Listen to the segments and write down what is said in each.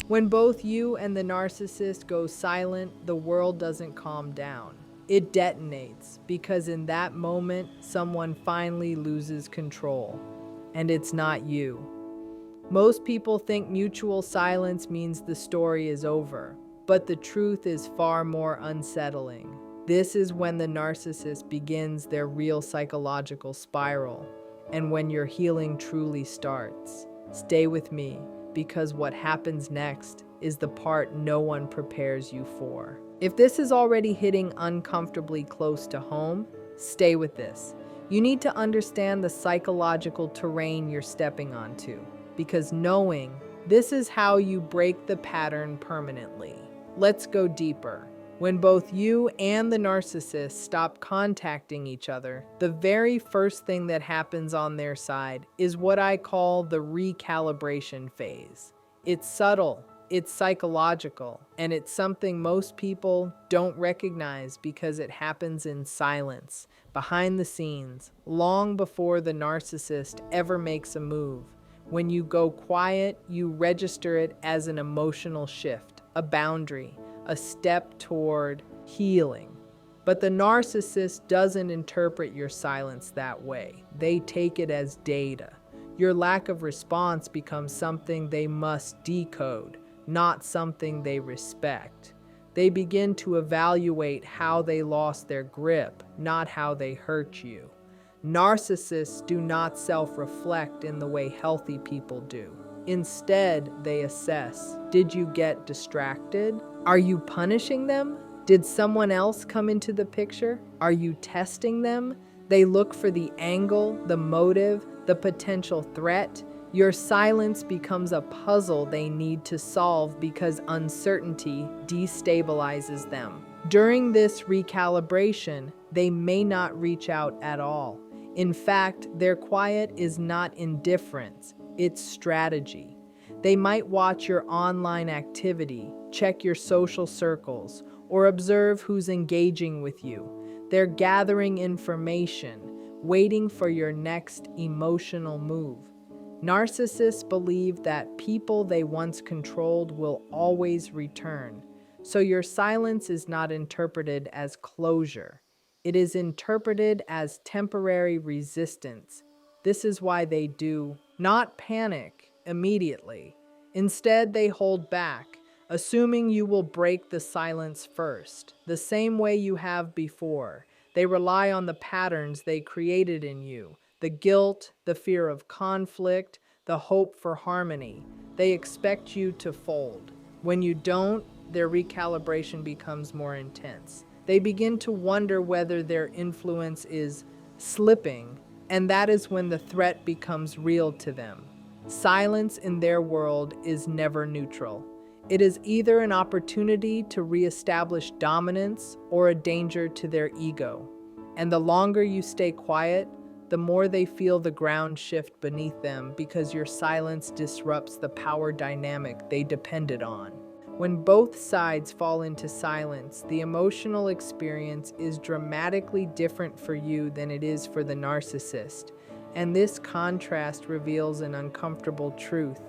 When both you and the narcissist go silent, the world doesn't calm down. It detonates because in that moment, someone finally loses control. And it's not you. Most people think mutual silence means the story is over, but the truth is far more unsettling. This is when the narcissist begins their real psychological spiral, and when your healing truly starts. Stay with me, because what happens next is the part no one prepares you for. If this is already hitting uncomfortably close to home, stay with this. You need to understand the psychological terrain you're stepping onto, because knowing this is how you break the pattern permanently. Let's go deeper. When both you and the narcissist stop contacting each other, the very first thing that happens on their side is what I call the recalibration phase. It's subtle, it's psychological, and it's something most people don't recognize because it happens in silence, behind the scenes, long before the narcissist ever makes a move. When you go quiet, you register it as an emotional shift, a boundary, a step toward healing. But the narcissist doesn't interpret your silence that way. They take it as data. Your lack of response becomes something they must decode, not something they respect. They begin to evaluate how they lost their grip, not how they hurt you. Narcissists do not self-reflect in the way healthy people do. Instead, they assess. Did you get distracted? Are you punishing them? Did someone else come into the picture? Are you testing them? They look for the angle, the motive, the potential threat. Your silence becomes a puzzle they need to solve because uncertainty destabilizes them. During this recalibration, they may not reach out at all. In fact, their quiet is not indifference, it's strategy. They might watch your online activity, check your social circles, or observe who's engaging with you. They're gathering information, waiting for your next emotional move. Narcissists believe that people they once controlled will always return, so your silence is not interpreted as closure. It is interpreted as temporary resistance. This is why they do not panic immediately. Instead, they hold back, assuming you will break the silence first, the same way you have before. They rely on the patterns they created in you, the guilt, the fear of conflict, the hope for harmony. They expect you to fold. When you don't, their recalibration becomes more intense. They begin to wonder whether their influence is slipping, and that is when the threat becomes real to them. Silence in their world is never neutral. It is either an opportunity to reestablish dominance or a danger to their ego. And the longer you stay quiet, the more they feel the ground shift beneath them because your silence disrupts the power dynamic they depended on. When both sides fall into silence, the emotional experience is dramatically different for you than it is for the narcissist. And this contrast reveals an uncomfortable truth.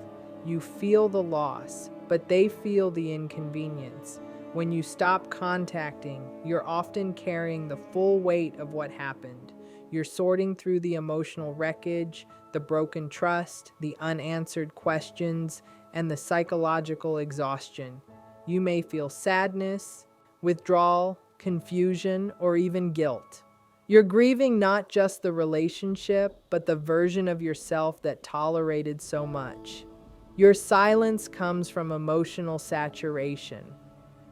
You feel the loss, but they feel the inconvenience. When you stop contacting, you're often carrying the full weight of what happened. You're sorting through the emotional wreckage, the broken trust, the unanswered questions, and the psychological exhaustion. You may feel sadness, withdrawal, confusion, or even guilt. You're grieving not just the relationship, but the version of yourself that tolerated so much. Your silence comes from emotional saturation.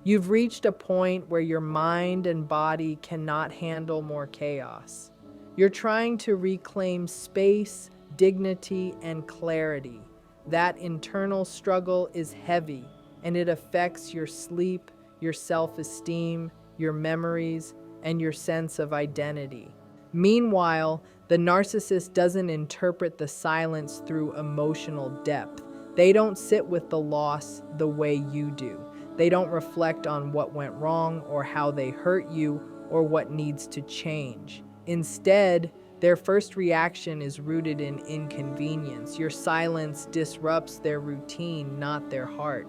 You've reached a point where your mind and body cannot handle more chaos. You're trying to reclaim space, dignity, and clarity. That internal struggle is heavy, and it affects your sleep, your self-esteem, your memories, and your sense of identity. Meanwhile, the narcissist doesn't interpret the silence through emotional depth. They don't sit with the loss the way you do. They don't reflect on what went wrong or how they hurt you or what needs to change. Instead, their first reaction is rooted in inconvenience. Your silence disrupts their routine, not their heart.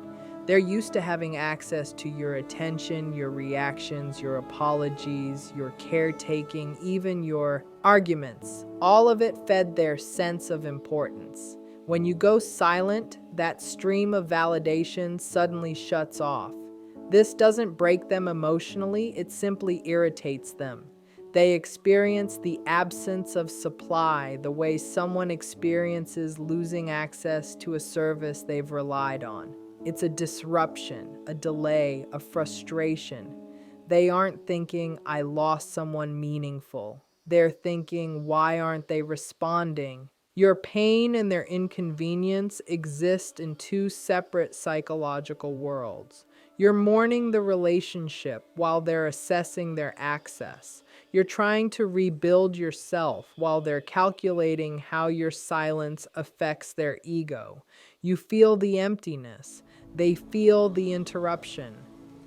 They're used to having access to your attention, your reactions, your apologies, your caretaking, even your arguments. All of it fed their sense of importance. When you go silent, that stream of validation suddenly shuts off. This doesn't break them emotionally, it simply irritates them. They experience the absence of supply, the way someone experiences losing access to a service they've relied on. It's a disruption, a delay, a frustration. They aren't thinking, I lost someone meaningful. They're thinking, why aren't they responding? Your pain and their inconvenience exist in two separate psychological worlds. You're mourning the relationship while they're assessing their access. You're trying to rebuild yourself while they're calculating how your silence affects their ego. You feel the emptiness. They feel the interruption.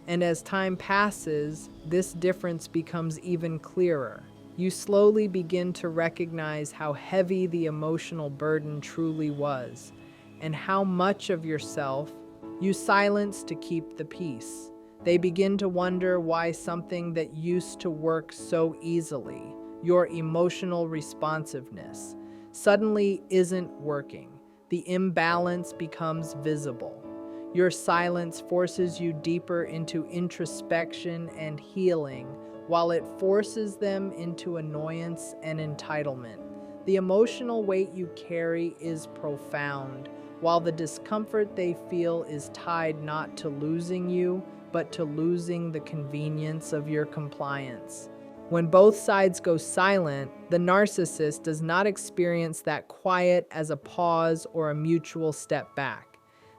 And as time passes, this difference becomes even clearer. You slowly begin to recognize how heavy the emotional burden truly was, and how much of yourself you silence to keep the peace. They begin to wonder why something that used to work so easily, your emotional responsiveness, suddenly isn't working. The imbalance becomes visible. Your silence forces you deeper into introspection and healing, while it forces them into annoyance and entitlement. The emotional weight you carry is profound, while the discomfort they feel is tied not to losing you, but to losing the convenience of your compliance. When both sides go silent, the narcissist does not experience that quiet as a pause or a mutual step back.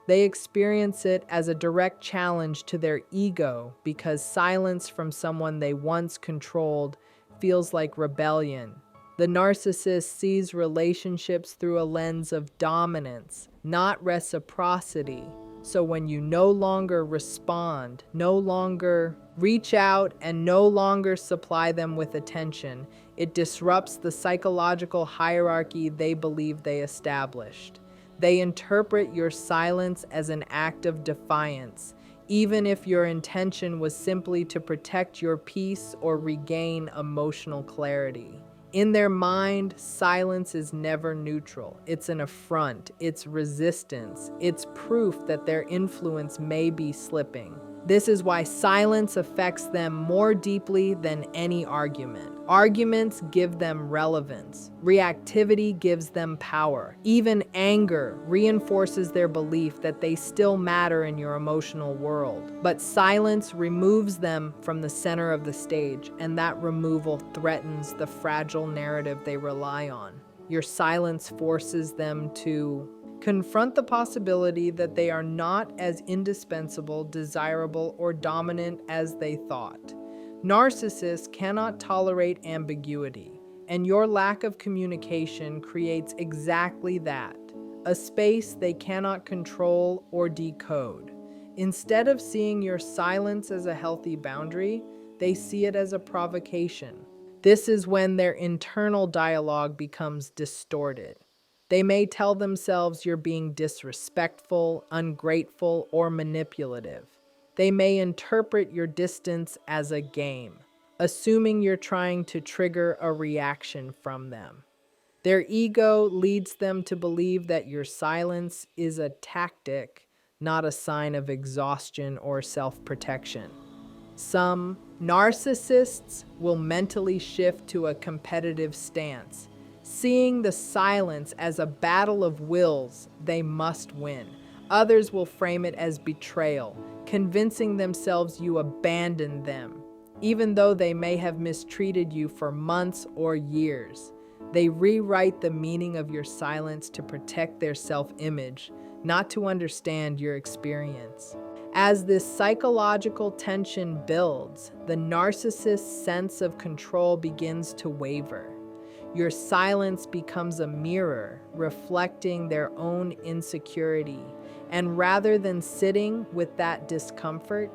They experience it as a direct challenge to their ego, because silence from someone they once controlled feels like rebellion. The narcissist sees relationships through a lens of dominance, not reciprocity. So when you no longer respond, no longer reach out, and no longer supply them with attention, it disrupts the psychological hierarchy they believe they established. They interpret your silence as an act of defiance, even if your intention was simply to protect your peace or regain emotional clarity. In their mind, silence is never neutral. It's an affront, it's resistance, it's proof that their influence may be slipping. This is why silence affects them more deeply than any argument. Arguments give them relevance. Reactivity gives them power. Even anger reinforces their belief that they still matter in your emotional world. But silence removes them from the center of the stage, and that removal threatens the fragile narrative they rely on. Your silence forces them to confront the possibility that they are not as indispensable, desirable, or dominant as they thought. Narcissists cannot tolerate ambiguity, and your lack of communication creates exactly that, a space they cannot control or decode. Instead of seeing your silence as a healthy boundary, they see it as a provocation. This is when their internal dialogue becomes distorted. They may tell themselves you're being disrespectful, ungrateful, or manipulative. They may interpret your distance as a game, assuming you're trying to trigger a reaction from them. Their ego leads them to believe that your silence is a tactic, not a sign of exhaustion or self-protection. Some narcissists will mentally shift to a competitive stance, seeing the silence as a battle of wills they must win. Others will frame it as betrayal, convincing themselves you abandoned them, even though they may have mistreated you for months or years. They rewrite the meaning of your silence to protect their self-image, not to understand your experience. As this psychological tension builds, the narcissist's sense of control begins to waver. Your silence becomes a mirror, reflecting their own insecurity. And rather than sitting with that discomfort,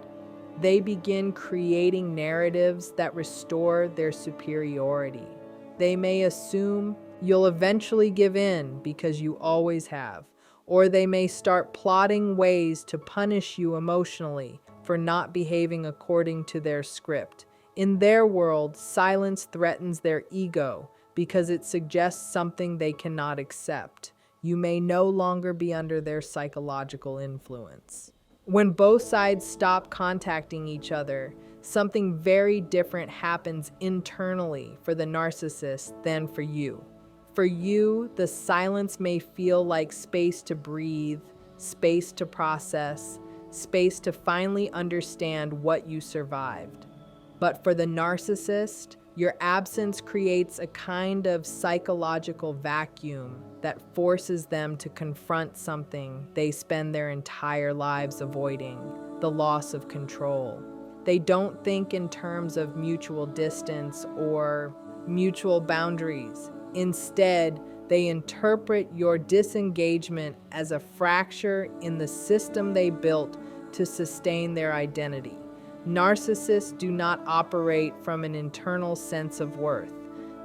they begin creating narratives that restore their superiority. They may assume you'll eventually give in because you always have, or they may start plotting ways to punish you emotionally for not behaving according to their script. In their world, silence threatens their ego because it suggests something they cannot accept. You may no longer be under their psychological influence. When both sides stop contacting each other, something very different happens internally for the narcissist than for you. For you, the silence may feel like space to breathe, space to process, space to finally understand what you survived. But for the narcissist, your absence creates a kind of psychological vacuum that forces them to confront something they spend their entire lives avoiding: the loss of control. They don't think in terms of mutual distance or mutual boundaries. Instead, they interpret your disengagement as a fracture in the system they built to sustain their identity. Narcissists do not operate from an internal sense of worth.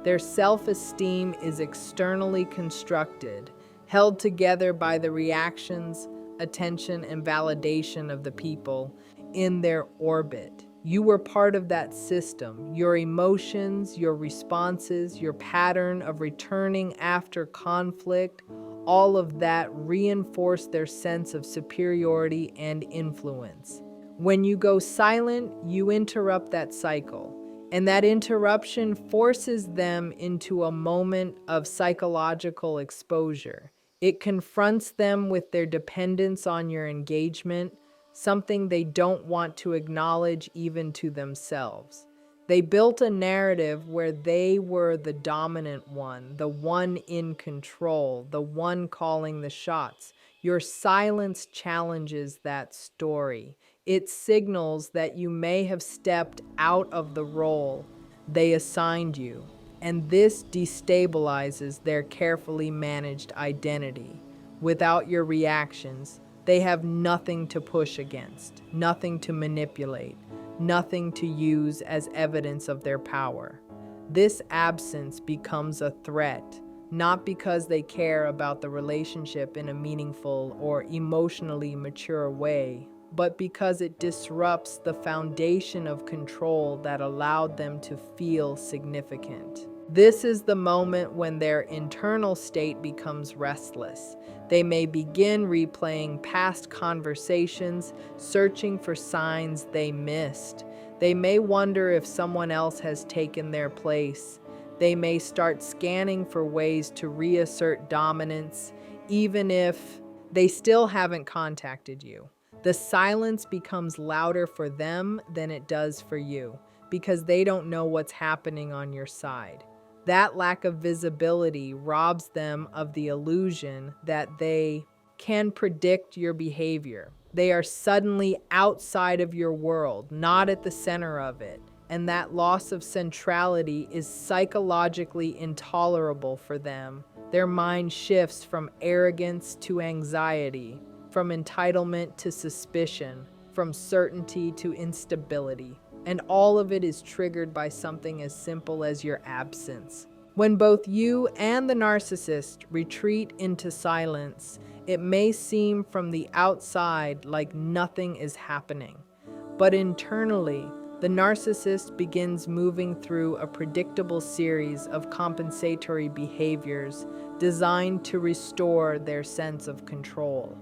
Their self-esteem is externally constructed, held together by the reactions, attention, and validation of the people in their orbit. You were part of that system. Your emotions, your responses, your pattern of returning after conflict, all of that reinforce their sense of superiority and influence. When you go silent, you interrupt that cycle, and that interruption forces them into a moment of psychological exposure. It confronts them with their dependence on your engagement, something they don't want to acknowledge even to themselves. They built a narrative where they were the dominant one, the one in control, the one calling the shots. Your silence challenges that story. It signals that you may have stepped out of the role they assigned you, and this destabilizes their carefully managed identity. Without your reactions, they have nothing to push against, nothing to manipulate, nothing to use as evidence of their power. This absence becomes a threat, not because they care about the relationship in a meaningful or emotionally mature way, but because it disrupts the foundation of control that allowed them to feel significant. This is the moment when their internal state becomes restless. They may begin replaying past conversations, searching for signs they missed. They may wonder if someone else has taken their place. They may start scanning for ways to reassert dominance, even if they still haven't contacted you. The silence becomes louder for them than it does for you, because they don't know what's happening on your side. That lack of visibility robs them of the illusion that they can predict your behavior. They are suddenly outside of your world, not at the center of it. And that loss of centrality is psychologically intolerable for them. Their mind shifts from arrogance to anxiety, from entitlement to suspicion, from certainty to instability. And all of it is triggered by something as simple as your absence. When both you and the narcissist retreat into silence, it may seem from the outside like nothing is happening. But internally, the narcissist begins moving through a predictable series of compensatory behaviors designed to restore their sense of control.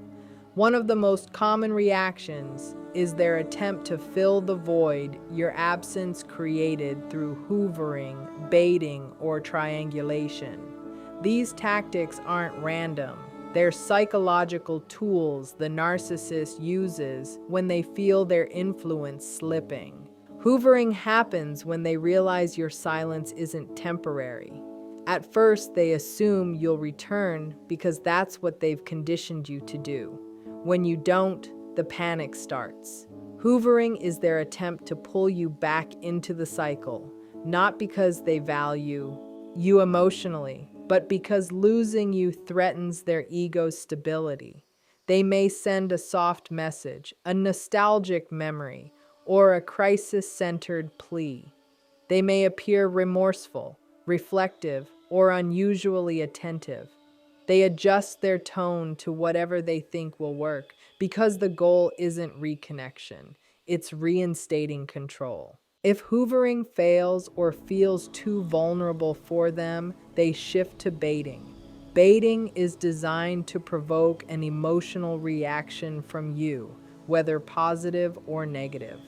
One of the most common reactions is their attempt to fill the void your absence created through hoovering, baiting, or triangulation. These tactics aren't random. They're psychological tools the narcissist uses when they feel their influence slipping. Hoovering happens when they realize your silence isn't temporary. At first, they assume you'll return because that's what they've conditioned you to do. When you don't, the panic starts. Hoovering is their attempt to pull you back into the cycle, not because they value you emotionally, but because losing you threatens their ego's stability. They may send a soft message, a nostalgic memory, or a crisis-centered plea. They may appear remorseful, reflective, or unusually attentive. They adjust their tone to whatever they think will work because the goal isn't reconnection, it's reinstating control. If hoovering fails or feels too vulnerable for them, they shift to baiting. Baiting is designed to provoke an emotional reaction from you, whether positive or negative.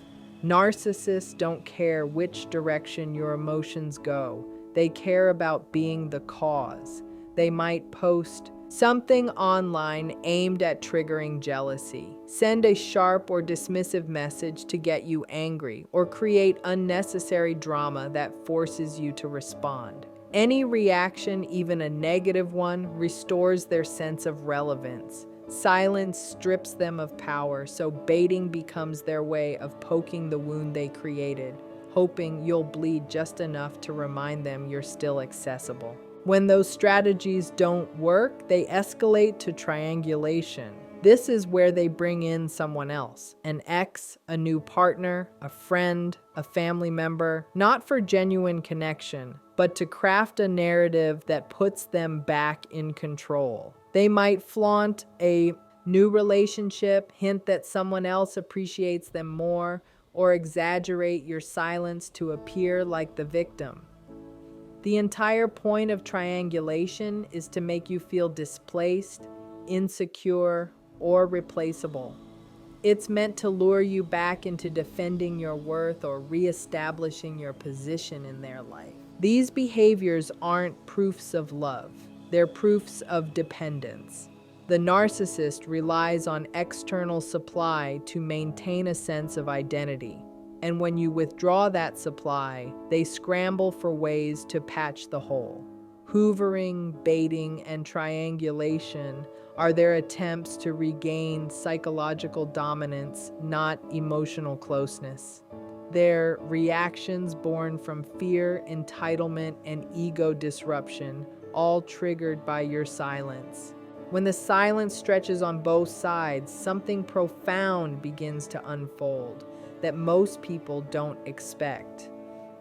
Narcissists don't care which direction your emotions go, they care about being the cause. They might post something online aimed at triggering jealousy, send a sharp or dismissive message to get you angry, or create unnecessary drama that forces you to respond. Any reaction, even a negative one, restores their sense of relevance. Silence strips them of power, so baiting becomes their way of poking the wound they created, hoping you'll bleed just enough to remind them you're still accessible. When those strategies don't work, they escalate to triangulation. This is where they bring in someone else, an ex, a new partner, a friend, a family member, not for genuine connection, but to craft a narrative that puts them back in control. They might flaunt a new relationship, hint that someone else appreciates them more, or exaggerate your silence to appear like the victim. The entire point of triangulation is to make you feel displaced, insecure, or replaceable. It's meant to lure you back into defending your worth or reestablishing your position in their life. These behaviors aren't proofs of love, they're proofs of dependence. The narcissist relies on external supply to maintain a sense of identity. And when you withdraw that supply, they scramble for ways to patch the hole. Hoovering, baiting, and triangulation are their attempts to regain psychological dominance, not emotional closeness. They're reactions born from fear, entitlement, and ego disruption, all triggered by your silence. When the silence stretches on both sides, something profound begins to unfold that most people don't expect.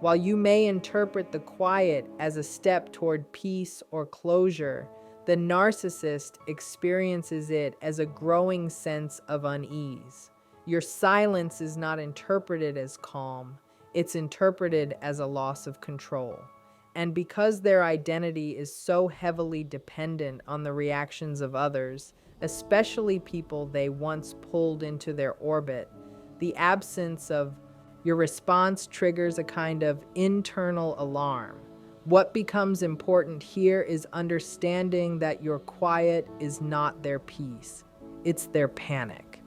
While you may interpret the quiet as a step toward peace or closure, the narcissist experiences it as a growing sense of unease. Your silence is not interpreted as calm, it's interpreted as a loss of control. And because their identity is so heavily dependent on the reactions of others, especially people they once pulled into their orbit, the absence of your response triggers a kind of internal alarm. What becomes important here is understanding that your quiet is not their peace, it's their panic.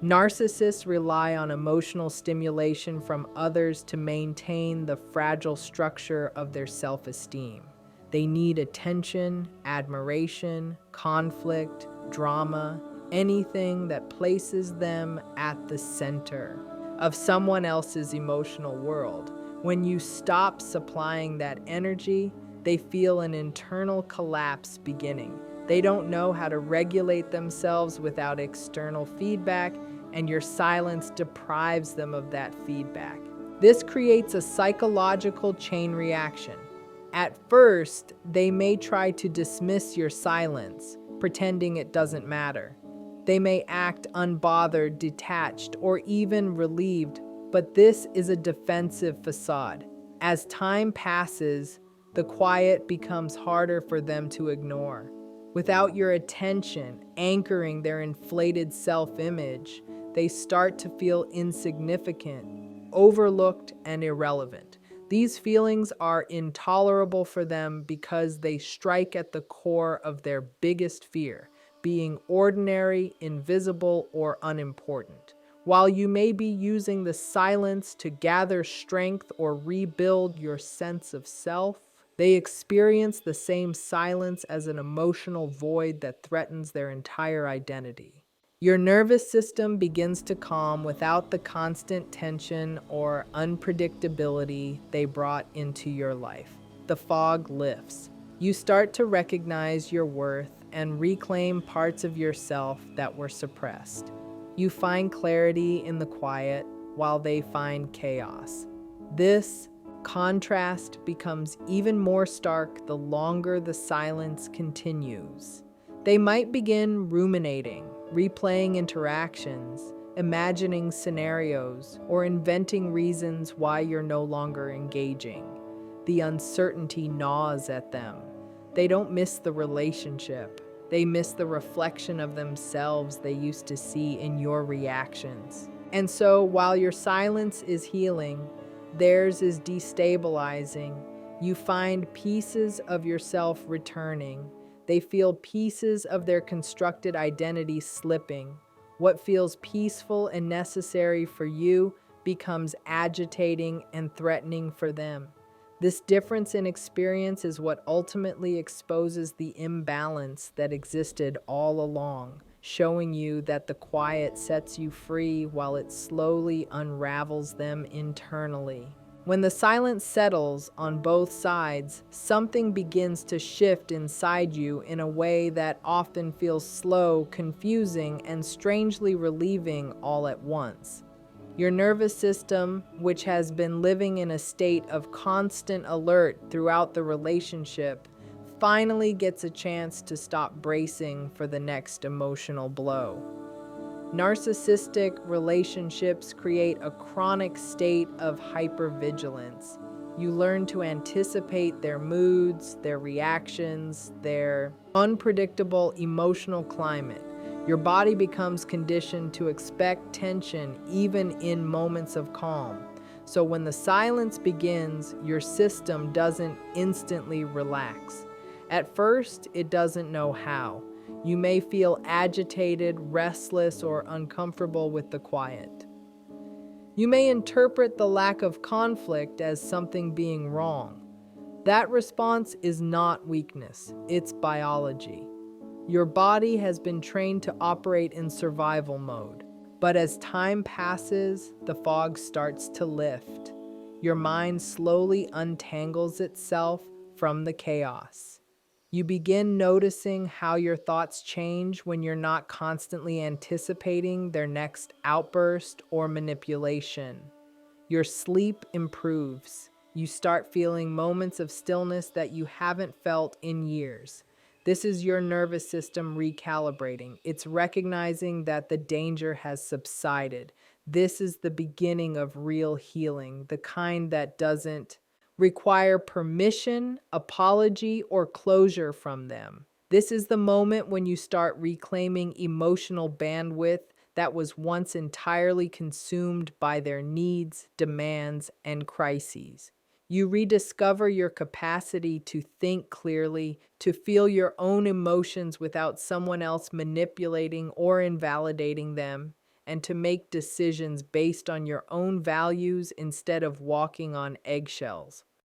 Narcissists rely on emotional stimulation from others to maintain the fragile structure of their self-esteem. They need attention, admiration, conflict, drama, anything that places them at the center of someone else's emotional world. When you stop supplying that energy, they feel an internal collapse beginning. They don't know how to regulate themselves without external feedback, and your silence deprives them of that feedback. This creates a psychological chain reaction. At first, they may try to dismiss your silence, pretending it doesn't matter. They may act unbothered, detached, or even relieved, but this is a defensive facade. As time passes, the quiet becomes harder for them to ignore. Without your attention anchoring their inflated self-image, they start to feel insignificant, overlooked, and irrelevant. These feelings are intolerable for them because they strike at the core of their biggest fear, being ordinary, invisible, or unimportant. While you may be using the silence to gather strength or rebuild your sense of self, they experience the same silence as an emotional void that threatens their entire identity. Your nervous system begins to calm without the constant tension or unpredictability they brought into your life. The fog lifts. You start to recognize your worth and reclaim parts of yourself that were suppressed. You find clarity in the quiet while they find chaos. This Contrast becomes even more stark the longer the silence continues. They might begin ruminating, replaying interactions, imagining scenarios, or inventing reasons why you're no longer engaging. The uncertainty gnaws at them. They don't miss the relationship. They miss the reflection of themselves they used to see in your reactions. And so, while your silence is healing, theirs is destabilizing. You find pieces of yourself returning. They feel pieces of their constructed identity slipping. What feels peaceful and necessary for you becomes agitating and threatening for them. This difference in experience is what ultimately exposes the imbalance that existed all along, showing you that the quiet sets you free while it slowly unravels them internally. When the silence settles on both sides, something begins to shift inside you in a way that often feels slow, confusing, and strangely relieving all at once. Your nervous system, which has been living in a state of constant alert throughout the relationship, finally gets a chance to stop bracing for the next emotional blow. Narcissistic relationships create a chronic state of hypervigilance. You learn to anticipate their moods, their reactions, their unpredictable emotional climate. Your body becomes conditioned to expect tension even in moments of calm. So when the silence begins, your system doesn't instantly relax. At first, it doesn't know how. You may feel agitated, restless, or uncomfortable with the quiet. You may interpret the lack of conflict as something being wrong. That response is not weakness, it's biology. Your body has been trained to operate in survival mode, but as time passes, the fog starts to lift. Your mind slowly untangles itself from the chaos. You begin noticing how your thoughts change when you're not constantly anticipating their next outburst or manipulation. Your sleep improves. You start feeling moments of stillness that you haven't felt in years. This is your nervous system recalibrating. It's recognizing that the danger has subsided. This is the beginning of real healing, the kind that doesn't require permission, apology, or closure from them. This is the moment when you start reclaiming emotional bandwidth that was once entirely consumed by their needs, demands, and crises. You rediscover your capacity to think clearly, to feel your own emotions without someone else manipulating or invalidating them, and to make decisions based on your own values instead of walking on eggshells.